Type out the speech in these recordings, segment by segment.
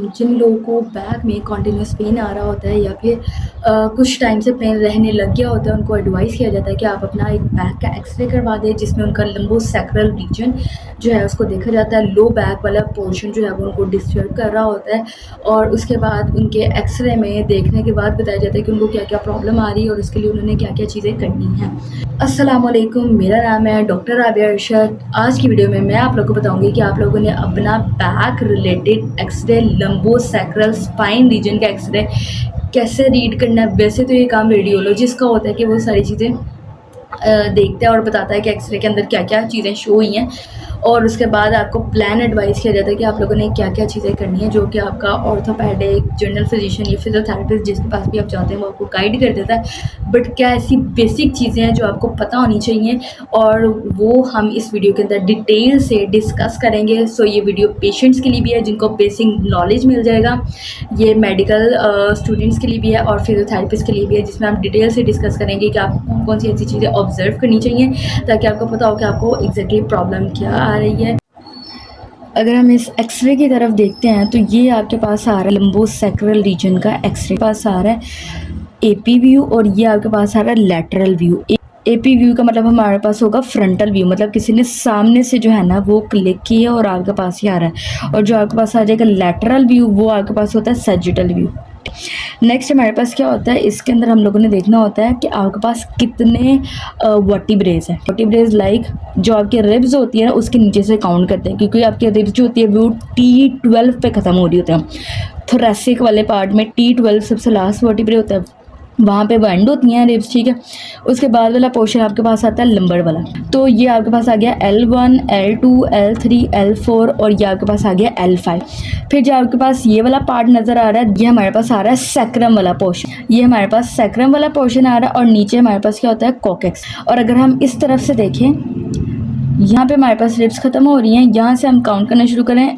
जिन लोगों को बैक में कंटिन्यूस पेन आ रहा होता है या फिर कुछ टाइम से पेन रहने लग गया होता है, उनको एडवाइस किया जाता है कि आप अपना एक बैक का एक्सरे करवा दें, जिसमें उनका लंबोसैक्रल रीजन जो है उसको देखा जाता है। लो बैक वाला पोर्शन जो है वो उनको डिस्टर्ब कर रहा होता है और उसके बाद उनके एक्सरे में देखने के बाद बताया जाता है कि उनको क्या क्या प्रॉब्लम आ रही है और उसके लिए उन्होंने क्या क्या चीज़ें करनी हैं। अस्सलाम वालेकुम, मेरा नाम है डॉक्टर राबिया अरशद। आज की वीडियो में मैं आप लोगों को बताऊंगी कि आप लोगों ने अपना back related x-ray, lumbosacral spine region का एक्सरे कैसे रीड करना है। वैसे तो ये काम रेडियोलॉजिस्ट का होता है कि वो सारी चीज़ें देखता है और बताता है कि एक्सरे के अंदर क्या क्या चीज़ें शो हुई हैं और उसके बाद आपको प्लान एडवाइस किया जाता है कि आप लोगों ने क्या क्या चीज़ें करनी है, जो कि आपका ऑर्थोपेडिक, जनरल फिजिशियन या फिजियोथेरेपिस्ट जिसके पास भी आप जाते हैं वो आपको गाइड कर देता है। बट क्या ऐसी बेसिक चीज़ें हैं जो आपको पता होनी चाहिए और वो हम इस वीडियो के अंदर डिटेल से डिस्कस करेंगे। सो ये वीडियो पेशेंट्स के लिए भी है जिनको बेसिक नॉलेज मिल जाएगा, ये मेडिकल स्टूडेंट्स के लिए भी है और फिजियोथेरेपिस्ट के लिए भी है, जिसमें हम डिटेल से डिस्कस करेंगे कि आप कौन कौन सी ऐसी चीज़ें ऑब्जर्व करनी चाहिए ताकि आपको पता हो कि आपको एग्जैक्टली प्रॉब्लम क्या आ रही है। अगर हम इस एक्सरे की तरफ देखते हैं तो ये आपके पास आ रहा है लंबोसैक्रल रीजन का एक्सरे पास आ रहा है एपी व्यू और ये आपके पास आ रहा है लैटरल व्यू। एपी व्यू का मतलब हमारे पास होगा फ्रंटल व्यू, मतलब किसी ने सामने से जो है ना वो क्लिक की है और आपके पास ही आ रहा है। और जो आपके पास आ जाएगा लैटरल व्यू वो आपके पास होता है सैजिटल व्यू। नेक्स्ट हमारे पास क्या होता है, इसके अंदर हम लोगों ने देखना होता है कि आपके पास कितने वर्टिब्रेज हैं। वर्टिब्रेज लाइक जो आपके रिब्स होती है ना उसके नीचे से काउंट करते हैं, क्योंकि आपके रिब्स जो होती है वो T12 पे ख़त्म हो रही होती है। थोरेसिक वाले पार्ट में T12 सबसे लास्ट वर्टिब्रे होता है, वहाँ पे बैंड होती हैं रिब्स, ठीक है। उसके बाद वाला पोर्शन आपके पास आता है लंबर वाला। तो ये आपके पास आ गया L1, L2, L3, L4 और ये आपके पास आ गया L5। फिर जो आपके पास ये वाला पार्ट नज़र आ रहा है ये हमारे पास आ रहा है सैक्रम वाला पोर्शन। ये हमारे पास सैक्रम वाला पोर्शन आ रहा है और नीचे हमारे पास क्या होता है कॉकेक्स। और अगर हम इस तरफ से देखें, यहाँ पे हमारे पास रिब्स ख़त्म हो रही हैं, यहाँ से हम काउंट करना शुरू करें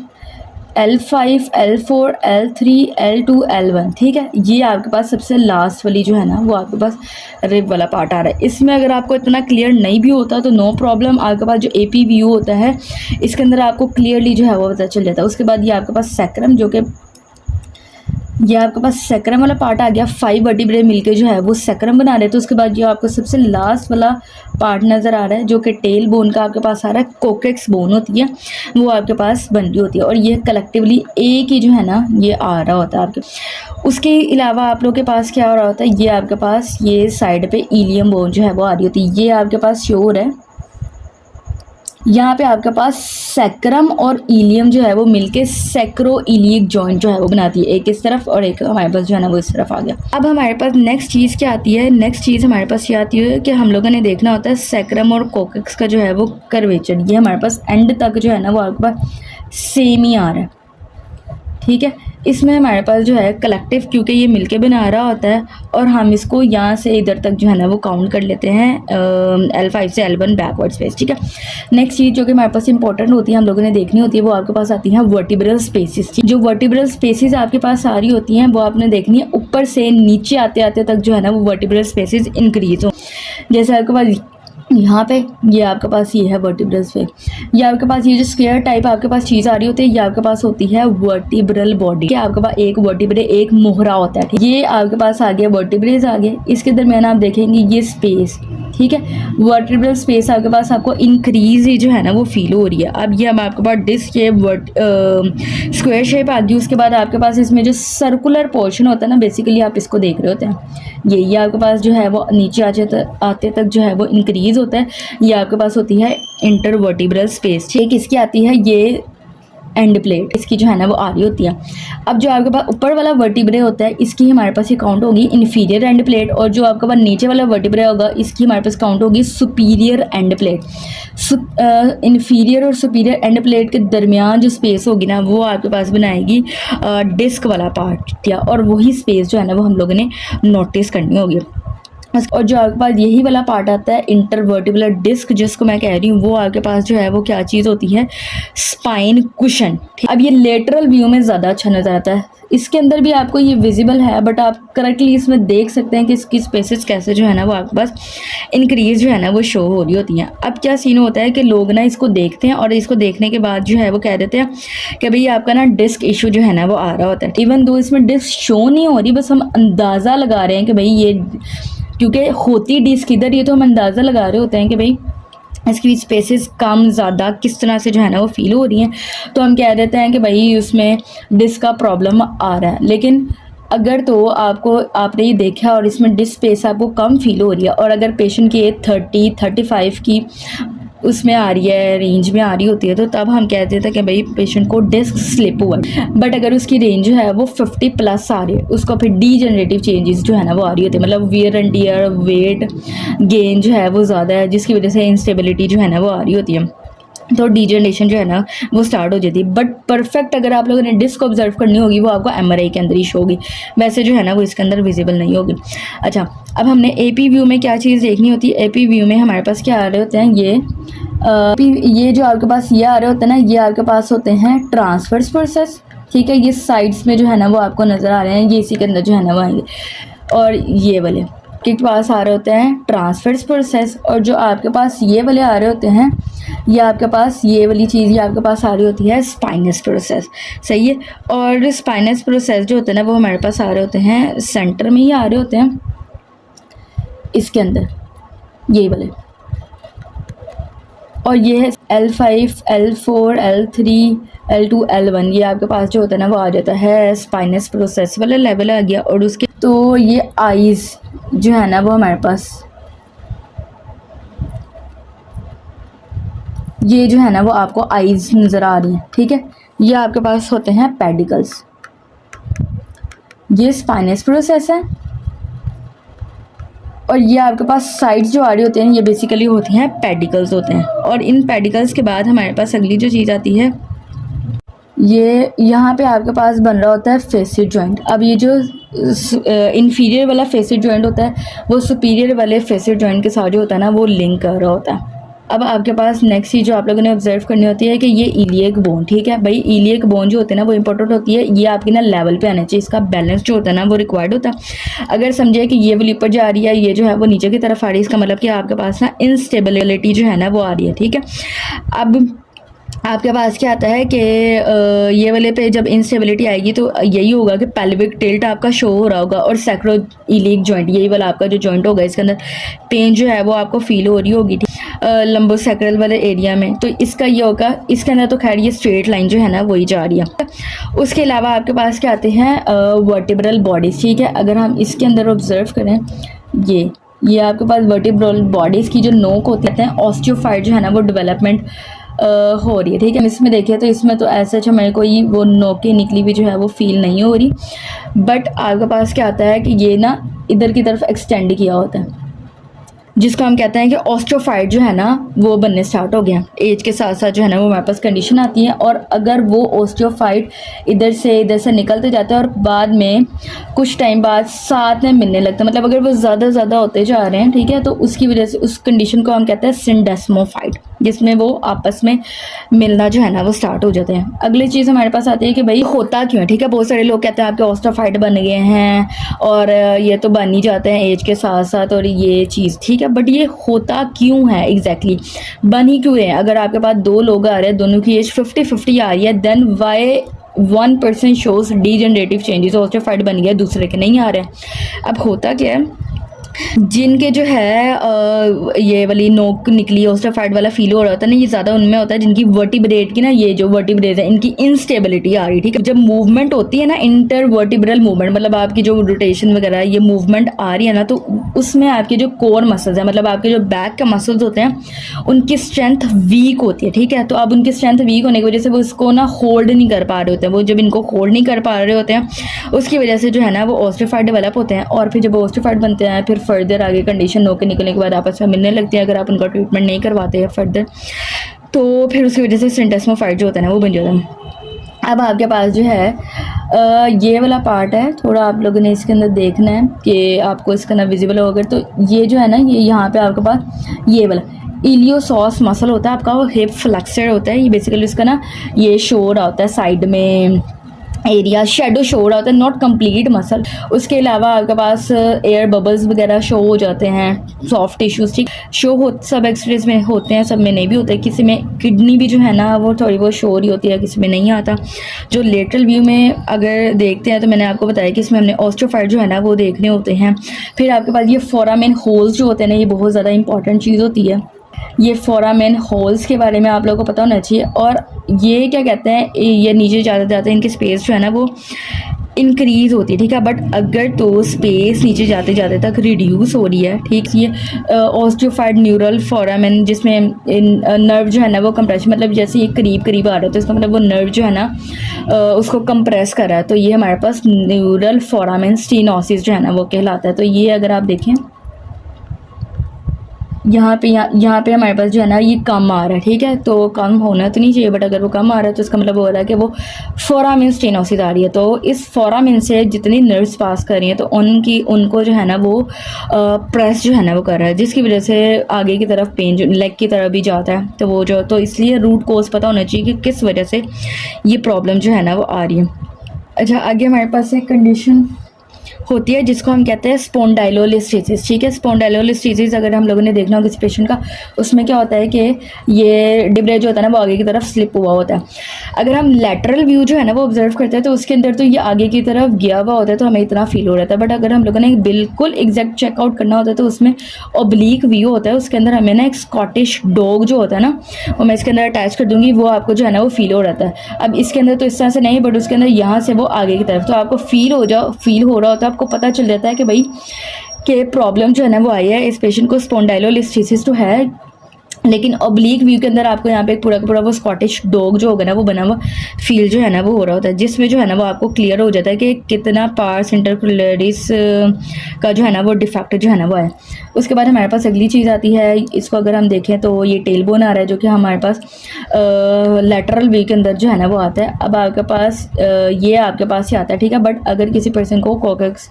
L5, L4, L3, L2, L1, ठीक है। ये आपके पास सबसे लास्ट वाली जो है ना वो आपके पास रिब वाला पार्ट आ रहा है। इसमें अगर आपको इतना क्लियर नहीं भी होता तो नो प्रॉब्लम, आपके पास जो एपी व्यू होता है इसके अंदर आपको क्लियरली जो है वो पता चल जाता है। उसके बाद ये आपके पास सैक्रम, जो कि ये आपके पास सैक्रम वाला पार्ट आ गया। 5 वर्टिब्रे मिलके जो है वो सैक्रम बना रहे हैं। तो उसके बाद ये आपको सबसे लास्ट वाला पार्ट नज़र आ रहा है जो कि टेल बोन का आपके पास आ रहा है, कोकेक्स बोन होती है वो आपके पास बन रही होती है और ये कलेक्टिवली एक ही जो है ना ये आ रहा होता है आपके। उसके अलावा आप लोग के पास क्या हो रहा होता है, ये आपके पास ये साइड पे इलियम बोन जो है वो आ रही होती है। ये आपके पास श्योर है, यहाँ पे आपके पास सैक्रम और इलियम जो है वो मिलके सैक्रो इलियक जॉइंट जो है वो बनाती है, एक इस तरफ और एक हमारे पास जो है ना वो इस तरफ आ गया। अब हमारे पास नेक्स्ट चीज़ क्या आती है, नेक्स्ट चीज़ हमारे पास ये आती है कि हम लोगों ने देखना होता है सैक्रम और कोकेक्स का जो है वो कर्वेचर। ये हमारे पास एंड तक जो है ना वो आपके पास सेम ही आ रहा है, ठीक है। इसमें हमारे पास जो है कलेक्टिव, क्योंकि ये मिलके बना रहा होता है और हम इसको यहाँ से इधर तक जो है ना वो काउंट कर लेते हैं L5 से L1 बैकवर्ड स्पेस, ठीक है। नेक्स्ट चीज़ जो कि हमारे पास इंपॉर्टेंट होती है, हम लोगों ने देखनी होती है, वो आपके पास आती हैं वर्टिब्रल स्पेसिस। जो वर्टिब्रल स्पेसिस आपके पास आ रही होती हैं वो आपने देखनी है ऊपर से नीचे आते आते तक जो है ना वो वर्टिब्रल स्पेसिस इंक्रीज हो। जैसे आपके पास यहाँ पे ये आपके पास ये है वर्टिब्रल स्पेस, ये आपके पास ये जो स्क्वायर टाइप आपके पास चीज़ आ रही होती है ये आपके पास होती है वर्टिब्रल बॉडी। कि आपके पास एक वर्टिब्रे एक मोहरा होता है, ये आपके पास आ गया वर्टिब्रेज आ गए, इसके दरमियान आप देखेंगे ये स्पेस, ठीक है। वर्टिब्रल स्पेस आपके पास आपको इंक्रीज ही जो है ना वो फील हो रही है। अब ये हम आपके पास डिस्क शेप स्क्वायर शेप आ गई। उसके बाद आपके पास इसमें जो सर्कुलर पोर्शन होता है ना बेसिकली आप इसको देख रहे होते हैं, ये आपके पास जो है वो नीचे आते तक जो है वो इंक्रीज होता है। ये आपके पास होती है इंटरवर्टिब्रल स्पेस, ठीक। इसकी आती है ये एंड प्लेट, इसकी जो है ना वो आ रही होती है। अब जो आपके पास ऊपर वाला वर्टिब्रे होता है इसकी हमारे पास ये काउंट होगी इन्फीरियर एंड प्लेट, और जो आपके पास नीचे वाला वर्टिब्रे होगा इसकी हमारे पास काउंट होगी सुपीरियर एंड प्लेट। इन्फीरियर और सुपीरियर एंड प्लेट के दरमियान जो स्पेस होगी ना वो आपके पास बनाएगी डिस्क वाला पार्ट, या और वही स्पेस जो है ना वो हम लोगों ने नोटिस करनी होगी। और जो आपके पास यही वाला पार्ट आता है इंटरवर्टिबुलर डिस्क, जिसको मैं कह रही हूँ, वो आपके पास जो है वो क्या चीज़ होती है, स्पाइन कुशन। अब ये लेटरल व्यू में ज़्यादा अच्छा नज़र आता है, इसके अंदर भी आपको ये विजिबल है, बट आप करेक्टली इसमें देख सकते हैं कि इसकी स्पेसेस कैसे जो है ना वो आपके पास इंक्रीज जो है ना वो शो हो रही होती हैं। अब क्या सीन होता है कि लोग ना इसको देखते हैं और इसको देखने के बाद जो है वो कह देते हैं कि भाई आपका ना डिस्क इशू जो है ना वो आ रहा होता है। इवन दो इसमें डिस्क शो नहीं हो रही, बस हम अंदाज़ा लगा रहे हैं कि भाई ये, क्योंकि होती डिस्क इधर, ये तो हम अंदाज़ा लगा रहे होते हैं कि भाई इसकी स्पेसेस कम ज़्यादा किस तरह से जो है ना वो फील हो रही हैं, तो हम कह देते हैं कि भाई उसमें डिस्क का प्रॉब्लम आ रहा है। लेकिन अगर तो आपने ये देखा और इसमें डिस्क स्पेस आपको कम फील हो रही है, और अगर पेशेंट की एज 30-35 की उसमें आ रही है, रेंज में आ रही होती है, तो तब हम कहते थे कि भाई पेशेंट को डिस्क स्लिप हुआ है। बट अगर उसकी रेंज जो है वो 50 प्लस आ रही है, उसको फिर डीजनरेटिव चेंजेस जो है ना वो आ रही होती है, मतलब wear and tear, weight gain जो है वो ज़्यादा है, जिसकी वजह से इंस्टेबिलिटी जो है ना वो आ रही होती है, तो डीजनरेशन जो है ना वो स्टार्ट हो जाती है। बट परफेक्ट अगर आप लोगों ने डिस्क ऑब्जर्व करनी होगी, वो आपको एमआरआई के अंदर ही शो होगी, वैसे जो है ना वो इसके अंदर विजिबल नहीं होगी। अच्छा, अब हमने एपी व्यू में क्या चीज़ देखनी होती है। एपी व्यू में हमारे पास क्या आ रहे होते हैं, ये जो आपके पास ये आ रहे होते हैं ना, ये आपके पास होते हैं ट्रांसफर्स प्रोसेस, ठीक है। ये साइड्स में जो है ना वो आपको नज़र आ रहे हैं, ये इसी के अंदर जो है ना वो आएंगे। और ये वाले के पास आ रहे होते हैं ट्रांसफर्स प्रोसेस, और जो आपके पास ये वाले आ रहे होते हैं, ये आपके पास ये वाली चीज़ ये आपके पास आ रही होती है स्पाइनस प्रोसेस, सही है। और स्पाइनस प्रोसेस जो होते हैं ना वो हमारे पास आ रहे होते हैं सेंटर में ही आ रहे होते हैं, इसके अंदर ये वाले। और ये है L5, L4, L3, L2, L1, ये आपके पास जो होता है ना वो आ जाता है स्पाइनस प्रोसेस वाला लेवल आ गया। और उसके तो ये आइज़ जो है ना वो हमारे पास ये जो है ना वो आपको आइज़ नज़र आ रही है, ठीक है। ये आपके पास होते हैं पेडिकल्स, ये स्पाइनस प्रोसेस है। और ये आपके पास साइड्स जो आ रही होती हैं, ये बेसिकली होती हैं पेडिकल्स होते हैं। और इन पेडिकल्स के बाद हमारे पास अगली जो चीज़ आती है, ये यहाँ पे आपके पास बन रहा होता है फेसिड जॉइंट। अब ये जो इंफीरियर वाला फेसिड जॉइंट होता है वो सुपीरियर वाले फेसिड जॉइंट के साथ जो होता है ना वो लिंक कर रहा होता है। अब आपके पास नेक्स्ट चीज़ जो आप लोगों ने ऑब्जर्व करनी होती है कि ये इलियक बोन, ठीक है भाई, इलियक बोन जो होते हैं ना वो इंपॉर्टेंट होती है, ये आपकी ना लेवल पे आना चाहिए, इसका बैलेंस जो होता है ना वो रिक्वायर्ड होता है। अगर समझे कि ये वाली ऊपर जा रही है, ये जो है वो नीचे की तरफ आ रही है, इसका मतलब कि आपके पास ना इंस्टेबिलिटी जो है ना वो आ रही है, ठीक है। अब आपके पास क्या आता है कि ये वाले पे जब इंस्टेबिलिटी आएगी तो यही होगा कि पेल्विक टिल्ट आपका शो हो रहा होगा, और सैक्रो इलिक जॉइंट, यही वाला आपका जो जॉइंट होगा इसके अंदर पेन जो है वो आपको फील हो रही होगी, ठीक, लंबो सैक्रल वाले एरिया में। तो इसका ये होगा, इसके अंदर तो खैर ये स्ट्रेट लाइन जो है ना वही जा रही है। उसके अलावा आपके पास क्या आते हैं वर्टिब्रल बॉडीज़, ठीक है। अगर हम इसके अंदर ऑब्जर्व करें, ये आपके पास वर्टिब्रल बॉडीज़ की जो नोक होते हैं, ऑस्टियोफाइट जो है ना वो डेवलपमेंट हो रही है, ठीक है। इसमें देखिए तो इसमें तो ऐसे मेरे को ये वो नोकें निकली हुई जो है वो फील नहीं हो रही, बट आपके पास क्या आता है कि ये ना इधर की तरफ एक्सटेंड किया होता है, जिसको हम कहते हैं कि ऑस्टियोफाइट जो है ना वो बनने स्टार्ट हो गया। एज के साथ साथ जो है ना वो हमारे पास कंडीशन आती है, और अगर वो ऑस्टियोफाइट इधर से निकलते जाते हैं और बाद में कुछ टाइम बाद साथ में मिलने लगता है, मतलब अगर वो ज़्यादा होते जा रहे हैं, ठीक है, तो उसकी वजह से उस कंडीशन को हम कहते हैं सिंडेस्मोफाइट, जिसमें वो आपस में मिलना जो है ना वो स्टार्ट हो जाते हैं। अगली चीज़ हमारे पास आती है कि भाई होता क्यों है, ठीक है। बहुत सारे लोग कहते हैं आपके ऑस्टियोफाइट बन गए हैं, और ये तो बन ही जाते हैं एज के साथ साथ, और ये चीज़ ठीक है, बट ये होता क्यों है एग्जैक्टली, बन ही क्यों है। अगर आपके पास दो लोग आ रहे हैं, दोनों की एज 50-50 आ रही है, then why 1% shows degenerative changes, osteophyte बन गया, दूसरे के नहीं आ रहे हैं। अब होता क्या है, जिनके जो है ये वाली नोक निकली ऑस्टियोफाइट वाला फील हो रहा होता है ना, ये ज़्यादा उनमें होता है जिनकी वर्टिब्रेट की ना, ये जो वर्टिब्रेट है इनकी इंस्टेबिलिटी आ रही है, ठीक है। जब मूवमेंट होती है ना, इंटर वर्टिब्रल मूवमेंट, मतलब आपकी जो रोटेशन वगैरह ये मूवमेंट आ रही है ना, तो उसमें आपके जो कोर मसल्स हैं, मतलब आपके जो बैक के मसल्स होते हैं, उनकी स्ट्रेंथ वीक होती है, ठीक है। तो अब उनकी स्ट्रेंथ वीक होने की वजह से वो इसको ना होल्ड नहीं कर पा रहे होते हैं, वो जब इनको होल्ड नहीं कर पा रहे होते हैं उसकी वजह से जो है ना वो ऑस्टियोफाइट डेवलप होते हैं, और फिर जब ऑस्टियोफाइट बनते हैं फिर फर्दर आगे कंडीशन नोके निकलने के बाद आपस में मिलने लगती है, अगर आप उनका ट्रीटमेंट नहीं करवाते हैं फर्दर, तो फिर उसकी वजह से सिंडेस्मोफाइट जो होता है ना वो बन जाता है। अब आपके पास जो है ये वाला पार्ट है, थोड़ा आप लोगों ने इसके अंदर देखना है कि आपको इसका ना विजिबल होगा। तो ये जो है ना, ये यहाँ पे आपके पास ये वाला इलियोसॉस मसल होता है आपका, वो हिप फ्लेक्सर होता है। ये बेसिकली इसका ना ये शो रहा होता है साइड में एरिया, शेडो शो रहा होता है, नॉट कंप्लीट मसल। उसके अलावा आपके पास एयर बबल्स वगैरह शो हो जाते हैं, सॉफ्ट टिश्यूज ठीक शो हो, सब एक्सरेज में होते हैं, सब में नहीं भी होते। किसी में किडनी भी जो है ना वो थोड़ी बहुत शो रही होती है, किसी में नहीं आता। जो लेटरल व्यू में अगर देखते हैं तो मैंने आपको बताया कि इसमें हमने ऑस्टियोफाइट जो है ना वो देखने होते हैं। फिर आपके पास ये फोरामेन होल्स जो होते हैं ना, ये बहुत ज़्यादा इंपॉर्टेंट चीज़ होती है। ये फोरामेन होल्स के बारे में आप लोगों को पता होना चाहिए। और ये क्या कहते हैं, ये नीचे जाते जाते इनकी स्पेस जो है ना वो इंक्रीज़ होती है, ठीक है। बट अगर तो स्पेस नीचे जाते जाते तक रिड्यूस हो रही है, ठीक, ये ऑस्टियोफाइड न्यूरल फोरामेन जिसमें नर्व जो है ना वो कंप्रेस, मतलब जैसे ये करीब करीब आ रहा है तो इसका मतलब वो नर्व जो है ना उसको कंप्रेस कर रहा है। तो ये हमारे पास न्यूरल फोरामेन स्टेनोसिस जो है ना वो कहलाता है। तो ये अगर आप देखें यहाँ पे हमारे पास जो है ना ये कम आ रहा है, ठीक है। तो कम होना तो नहीं चाहिए, बट अगर वो कम आ रहा है तो इसका मतलब हो रहा है कि वो फोरामेन स्टेनोसिस आ रही है। तो इस फोरामेन से जितनी नर्व्स पास कर रही हैं तो उनको जो है ना वो प्रेस जो है ना वो कर रहा है, जिसकी वजह से आगे की तरफ पेन जो लेग की तरफ भी जाता है। तो वो जो, तो इसलिए रूट कोज पता होना चाहिए कि किस वजह से ये प्रॉब्लम जो है ना वो आ रही है। अच्छा, आगे हमारे पास एक कंडीशन होती है जिसको हम कहते हैं स्पॉन्डाइलोलिस्थेसिस, ठीक है। स्पॉन्डाइलोलिस्थेसिस अगर हम लोगों ने देखना हो किसी पेशेंट का, उसमें क्या होता है कि ये डिब्रे जो होता है ना वो आगे की तरफ स्लिप हुआ होता है। अगर हम लैटरल व्यू जो है ना वो ऑब्जर्व करते हैं तो उसके अंदर तो ये आगे की तरफ गया हुआ होता है, तो हमें इतना फील हो रहा था। बट अगर हम लोगों ने बिल्कुल एग्जैक्ट चेकआउट करना होता है तो उसमें ओब्लीक व्यू होता है, उसके अंदर हमें ना एक स्कॉटिश डॉग जो होता है ना वो मैं इसके अंदर अटैच कर दूंगी, वो आपको जो है ना वो फील हो रहा है। अब इसके अंदर तो इस तरह से नहीं, बट उसके अंदर यहाँ से वो आगे की तरफ, तो आपको फील हो रहा होता है, आपको पता चल जाता है कि भाई कि प्रॉब्लम जो है ना वो आई है, इस पेशेंट को स्पॉन्डाइलोलिस्थेसिस तो है। लेकिन ऑब्लीक व्यू के अंदर आपको यहाँ पे पूरा का पूरा वो स्कॉटिश डॉग जो होगा ना वो बना हुआ फील जो है ना वो हो रहा होता है, जिसमें जो है ना वो आपको क्लियर हो जाता है कि कितना पार्स इंटरक्युलरिस का जो है ना वो डिफेक्ट जो है ना वो है। उसके बाद हमारे पास अगली चीज़ आती है, इसको अगर हम देखें तो ये टेल बोन आ रहा है जो कि हमारे पास लेटरल व्यू के अंदर जो है ना वो आता है। अब आपके पास ये आपके पास ही आता है, ठीक है। बट अगर किसी पर्सन को कोकक्स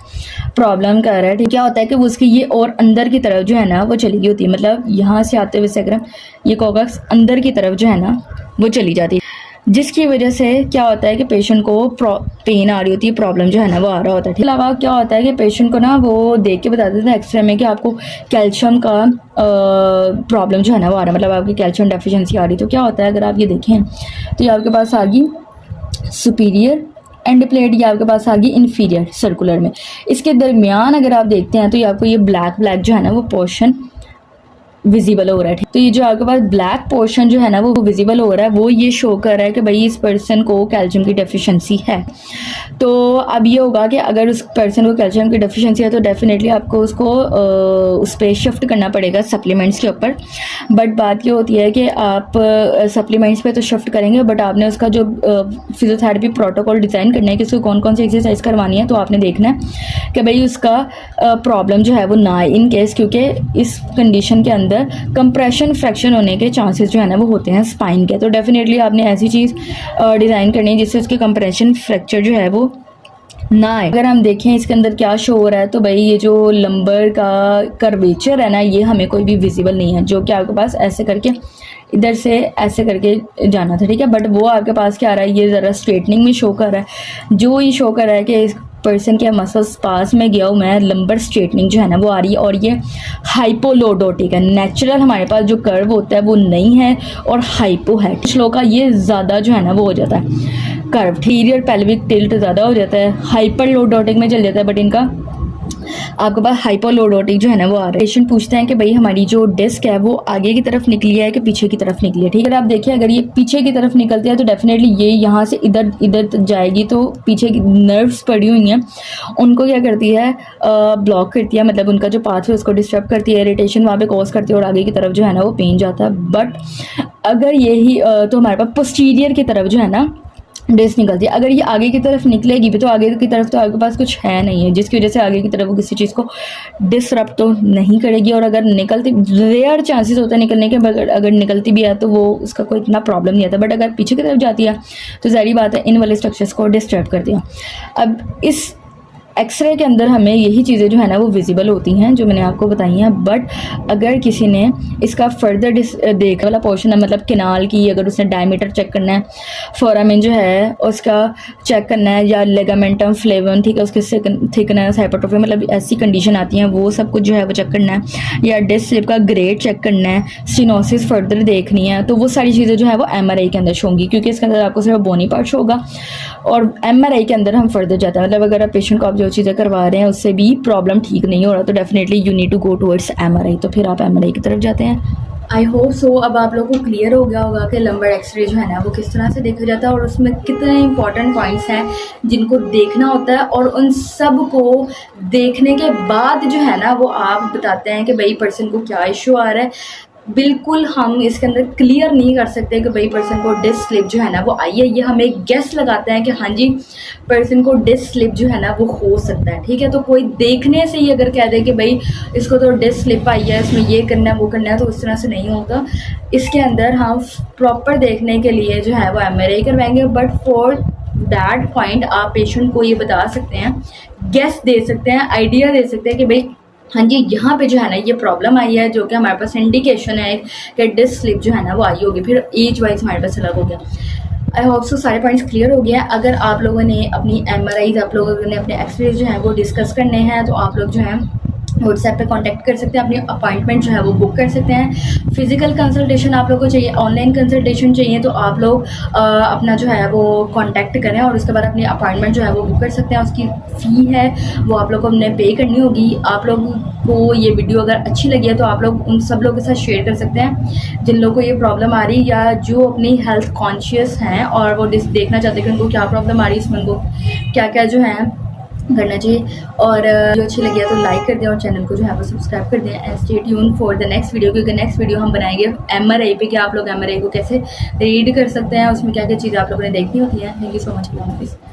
प्रॉब्लम कर रहा है, ठीक, क्या होता है कि वो उसकी ये और अंदर की तरफ जो है ना वो चली गई होती है, मतलब यहाँ से आते हुए से अगर ये कोकक्स अंदर की तरफ जो है ना वो चली जाती है, जिसकी वजह से क्या होता है कि पेशेंट को पेन आ रही होती है, प्रॉब्लम जो है ना वो आ रहा होता है। ठीक, अलावा क्या होता है कि पेशेंट को ना वो देख के बता देते हैं एक्सरे में कि आपको कैल्शियम का प्रॉब्लम जो है ना वो आ रहा है, मतलब आपकी कैल्शियम डेफिशिएंसी आ रही। तो क्या होता है, अगर आप ये देखें तो ये आपके पास आ गई सुपीरियर एंड प्लेट, ये आपके पास आ गई इन्फीरियर सर्कुलर में। इसके दरमियान अगर आप देखते हैं तो ये आपको ये ब्लैक जो है ना वो पोर्शन विजिबल हो रहा है। तो ये जो आपके पास ब्लैक पोर्शन जो है ना वो विजिबल हो रहा है, वो ये शो कर रहा है कि भाई इस पर्सन को कैल्शियम की डेफिशिएंसी है। तो अब ये होगा कि अगर उस पर्सन को कैल्शियम की डेफिशिएंसी है तो डेफिनेटली आपको उसको उस पर शिफ्ट करना पड़ेगा सप्लीमेंट्स के ऊपर। बट बात ये होती है कि आप सप्लीमेंट्स पे तो शिफ्ट करेंगे, बट आपने उसका जो फिजियोथेरेपी प्रोटोकॉल डिज़ाइन करना है कि उसको कौन कौन सी एक्सरसाइज करवानी है, तो आपने देखना है कि भाई उसका प्रॉब्लम जो है वो ना इन केस, क्योंकि इस कंडीशन के अंदर कंप्रेशन फ्रैक्शन होने के चांसेस जो है ना वो होते हैं स्पाइन के। तो डेफिनेटली आपने ऐसी चीज़ डिज़ाइन करनी है जिससे उसके कंप्रेशन फ्रैक्चर जो है वो ना है। अगर हम देखें इसके अंदर क्या शो हो रहा है, तो भाई ये जो लंबर का कर्वेचर है ना ये हमें कोई भी विजिबल नहीं है, जो कि आपके पास ऐसे करके इधर से ऐसे करके जाना था, ठीक है। बट वो आपके पास क्या आ रहा है, ये ज़रा स्ट्रेटनिंग में शो कर रहा है, जो ये शो कर रहा है कि इस पर्सन के मसल्स पास में गया हूँ मैं, लंबर स्ट्रेटनिंग जो है ना वो आ रही है। और ये हाइपोलोडोटिक है, नेचुरल हमारे पास जो कर्व होता है वो नहीं है और हाइपो है। कुछ लोगों का ये ज़्यादा जो है ना वो हो जाता है कर्व, टीरियर पेल्विक टिल्ट ज़्यादा हो जाता है, हाइपर लोडोटिक में चल जाता है। बट इनका आपके पास हाइपोलोडोटिक जो है ना वो आ रहा है। पेशेंट पूछते हैं कि भाई हमारी जो डिस्क है वो आगे की तरफ निकली है कि पीछे की तरफ निकली है, ठीक है। आप देखिए अगर ये पीछे की तरफ निकलती है तो डेफिनेटली ये यहाँ से इधर तक जाएगी, तो पीछे की नर्व्स पड़ी हुई हैं उनको क्या करती है, ब्लॉक करती है, मतलब उनका जो पाथ है उसको डिस्टर्ब करती है, इरिटेशन वहाँ पे कॉज करती है और आगे की तरफ जो है ना वो पेन जाता है। बट अगर यही तो हमारे पास पोस्टीरियर की तरफ जो है ना डिस्क निकलती है। अगर ये आगे की तरफ निकलेगी भी तो आगे की तरफ तो आपके पास कुछ है नहीं है, जिसकी वजह से आगे की तरफ वो किसी चीज़ को डिसरप्ट तो नहीं करेगी। और अगर निकलती, रेयर चांसेस होता है निकलने के, बगैर अगर निकलती भी है तो वो उसका कोई इतना प्रॉब्लम नहीं आता। बट अगर पीछे की तरफ जाती है तो ज़ाहिर बात है इन वाले स्ट्रक्चर्स को डिस्टर्ब कर दिया। अब इस एक्सरे के अंदर हमें यही चीज़ें जो है ना वो विजिबल होती हैं जो मैंने आपको बताई हैं। बट अगर किसी ने इसका फर्दर देख वाला पोर्शन है, मतलब किनाल की, अगर उसने डायमीटर चेक करना है, फोरामेन जो है उसका चेक करना है, या लेगामेंटम फ्लेवन, ठीक है, उसके थिकनेस, हाइपरट्रोफी, मतलब ऐसी कंडीशन आती हैं, वो सब कुछ जो है वो चेक करना है, या डिस्क स्लिप का ग्रेड चेक करना है, स्टेनोसिस फर्दर देखनी है, तो वो सारी चीज़ें जो है वो MRI के अंदर होंगी, क्योंकि इसके अंदर आपको सिर्फ बोनी पार्ट होगा। और MRI के अंदर हम फर्दर जाते हैं, मतलब अगर आप पेशेंट को आप जो चीज़ें करवा रहे हैं उससे भी प्रॉब्लम ठीक नहीं हो रहा तो definitely you need to go towards MRI, तो फिर आप MRI की तरफ जाते हैं। आई होप सो अब आप लोगों को क्लियर हो गया होगा कि लंबर एक्सरे जो है ना वो किस तरह से देखा जाता है और उसमें कितने इंपॉर्टेंट पॉइंट्स हैं जिनको देखना होता है, और उन सब को देखने के बाद जो है ना वो आप बताते हैं कि भाई पर्सन को क्या इशू आ रहा है। बिल्कुल हम इसके अंदर क्लियर नहीं कर सकते कि भाई पर्सन को डिस्क स्लिप जो है ना वो आई है, ये हम एक गेस लगाते हैं कि हाँ जी पर्सन को डिस्क स्लिप जो है ना वो हो सकता है, ठीक है। तो कोई देखने से ही अगर कह दे कि भाई इसको तो डिस्क स्लिप आई है, इसमें ये करना है वो करना है, तो उस तरह से नहीं होगा। इसके अंदर हम प्रॉपर देखने के लिए जो है वो MRI करवाएंगे। बट फॉर दैट पॉइंट आप पेशेंट को ये बता सकते हैं, गेस दे सकते हैं, आइडिया दे सकते हैं कि भाई हाँ जी यहाँ पे जो है ना ये प्रॉब्लम आई है, जो कि हमारे पास इंडिकेशन है कि डिस्क स्लिप जो है ना वो आई होगी। फिर एज वाइज हमारे पास अलग हो गया। आई होप सो सारे पॉइंट्स क्लियर हो गया। अगर आप लोगों ने अपनी MRIs, आप लोगों ने अपने एक्सरेज जो है वो डिस्कस करने हैं तो आप लोग जो है व्हाट्सएप पे कांटेक्ट कर सकते हैं, अपनी अपॉइंटमेंट जो है वो बुक कर सकते हैं। फिजिकल कंसल्टेशन आप लोगों को चाहिए, ऑनलाइन कंसल्टेशन चाहिए तो आप लोग अपना जो है वो कांटेक्ट करें और उसके बाद अपनी अपॉइंटमेंट जो है वो बुक कर सकते हैं। उसकी फ़ी है वो आप लोग को हमने पे करनी होगी। आप लोगों को ये वीडियो अगर अच्छी लगी है तो आप लोग उन सब लोगों के साथ शेयर कर सकते हैं जिन लोगों को ये प्रॉब्लम आ रही है या जो अपनी हेल्थ कॉन्शियस हैं और वो देखना चाहते हैं कि उनको क्या प्रॉब्लम आ रही है, इसमें उनको क्या क्या जो है करना चाहिए। और जो अच्छी लगी है तो लाइक कर दें और चैनल को जो है वो सब्सक्राइब कर दें। And stay tune for the next video, क्योंकि नेक्स्ट वीडियो हम बनाएंगे MRI पे कि आप लोग MRI को कैसे रीड कर सकते हैं, उसमें क्या क्या चीज़ें आप लोगों ने देखनी होती हैं। Thank you so much. अल्लाह हाफिज़।